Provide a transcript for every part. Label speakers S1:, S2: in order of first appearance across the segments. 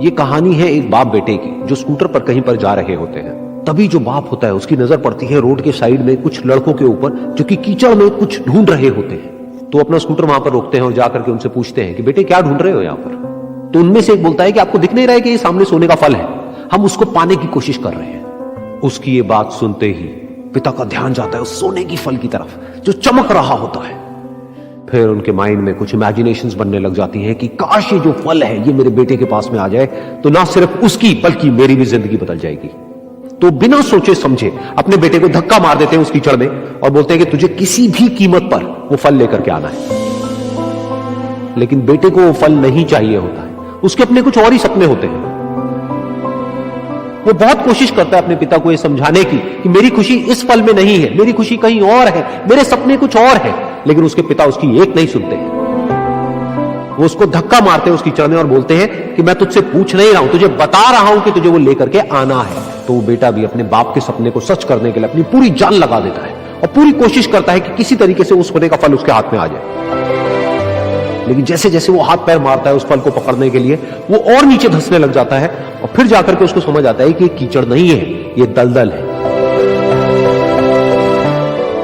S1: ये कहानी है एक बाप बेटे की जो स्कूटर पर कहीं पर जा रहे होते हैं। तभी जो बाप होता है उसकी नजर पड़ती है रोड के साइड में कुछ लड़कों के ऊपर जो कि कीचड़ में कुछ ढूंढ रहे होते हैं। तो अपना स्कूटर वहां पर रोकते हैं और जाकर के उनसे पूछते हैं कि बेटे क्या ढूंढ रहे हो यहां पर। तो उनमें से एक बोलता है कि आपको दिख नहीं रहा है कि ये सामने सोने का फल है, हम उसको पाने की कोशिश कर रहे हैं। उसकी ये बात सुनते ही पिता का ध्यान जाता है उस सोने की फल की तरफ जो चमक रहा होता है। फिर उनके माइंड में कुछ इमेजिनेशंस बनने लग जाती हैं कि काश ये जो फल है ये मेरे बेटे के पास में आ जाए तो ना सिर्फ उसकी बल्कि मेरी भी जिंदगी बदल जाएगी। तो बिना सोचे समझे अपने बेटे को धक्का मार देते हैं उस कीचड़ में और बोलते हैं कि तुझे किसी भी कीमत पर वो फल लेकर के आना है। लेकिन बेटे को वो फल नहीं चाहिए होता है, उसके अपने कुछ और ही सपने होते हैं। वो बहुत कोशिश करता है अपने पिता को ये समझाने की कि मेरी खुशी इस फल में नहीं है, मेरी खुशी कहीं और है, मेरे सपने कुछ और है। लेकिन उसके पिता उसकी एक नहीं सुनते हैं। वो उसको धक्का मारते हैं उस कीचड़ में और बोलते हैं कि मैं तुझसे पूछ नहीं रहा हूं, तुझे बता रहा हूं कि तुझे वो लेकर के आना है। तो वो बेटा भी अपने बाप के सपने को सच करने के लिए अपनी पूरी जान लगा देता है और पूरी कोशिश करता है कि किसी तरीके से उस सोने का फल उसके हाथ में आ जाए। लेकिन जैसे जैसे वो हाथ पैर मारता है उस फल को पकड़ने के लिए वो और नीचे धंसने लग जाता है और फिर जाकर के उसको समझ आता है कि ये कीचड़ नहीं है, ये दलदल है।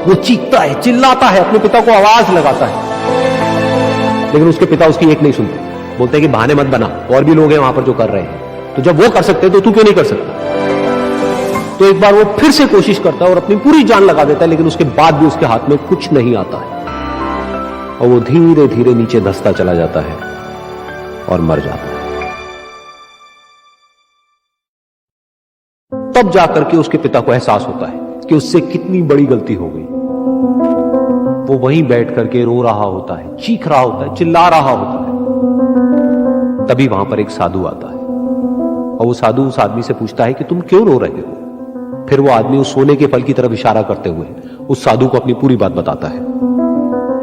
S1: वो चीखता है, चिल्लाता है, अपने पिता को आवाज लगाता है, लेकिन उसके पिता उसकी एक नहीं सुनते। बोलते हैं कि बहाने मत बना, और भी लोग हैं वहां पर जो कर रहे हैं, तो जब वो कर सकते हैं तो तू क्यों नहीं कर सकता। तो एक बार वो फिर से कोशिश करता है और अपनी पूरी जान लगा देता है, लेकिन उसके बाद भी उसके हाथ में कुछ नहीं आता है और वो धीरे धीरे नीचे धंसता चला जाता है और मर जाता है। तब जाकर के उसके पिता को एहसास होता है कि उससे कितनी बड़ी गलती हो गई। वो वहीं बैठ करके रो रहा होता है, चीख रहा होता है, चिल्ला रहा होता है। तभी वहां पर एक साधु आता है और वो साधु उस आदमी से पूछता है कि तुम क्यों रो रहे हो। फिर वो आदमी उस सोने के फल की तरफ इशारा करते हुए उस साधु को अपनी पूरी बात बताता है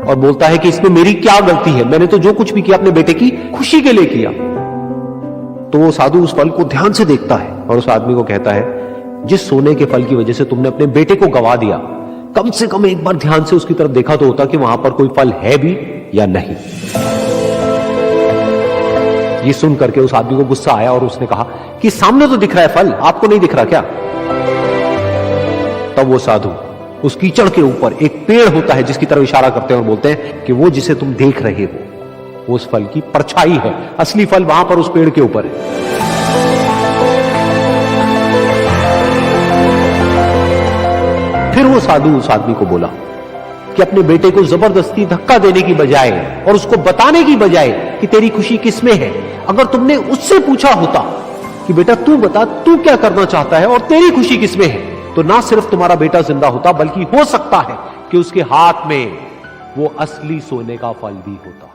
S1: और बोलता है कि इसमें मेरी क्या गलती है, मैंने तो जो कुछ भी किया अपने बेटे की खुशी के लिए किया। तो वो साधु उस फल को ध्यान से देखता है और उस आदमी को कहता है जिस सोने के फल की वजह से तुमने अपने बेटे को गवा दिया, कम से कम एक बार ध्यान से उसकी तरफ देखा तो होता कि वहां पर कोई फल है भी या नहीं। ये सुन करके उस आदमी को गुस्सा आया और उसने कहा कि सामने तो दिख रहा है फल, आपको नहीं दिख रहा क्या। तब वो साधु उस कीचड़ के ऊपर एक पेड़ होता है जिसकी तरफ इशारा करते हैं और बोलते हैं कि वो जिसे तुम देख रहे हो वो उस फल की परछाई है, असली फल वहां पर उस पेड़ के ऊपर है। फिर वो साधु उस आदमी को बोला कि अपने बेटे को जबरदस्ती धक्का देने की बजाय और उसको बताने की बजाय कि तेरी खुशी किसमें है, अगर तुमने उससे पूछा होता कि बेटा तू बता तू क्या करना चाहता है और तेरी खुशी किसमें है, तो ना सिर्फ तुम्हारा बेटा जिंदा होता बल्कि हो सकता है कि उसके हाथ में वो असली सोने का फल भी होता।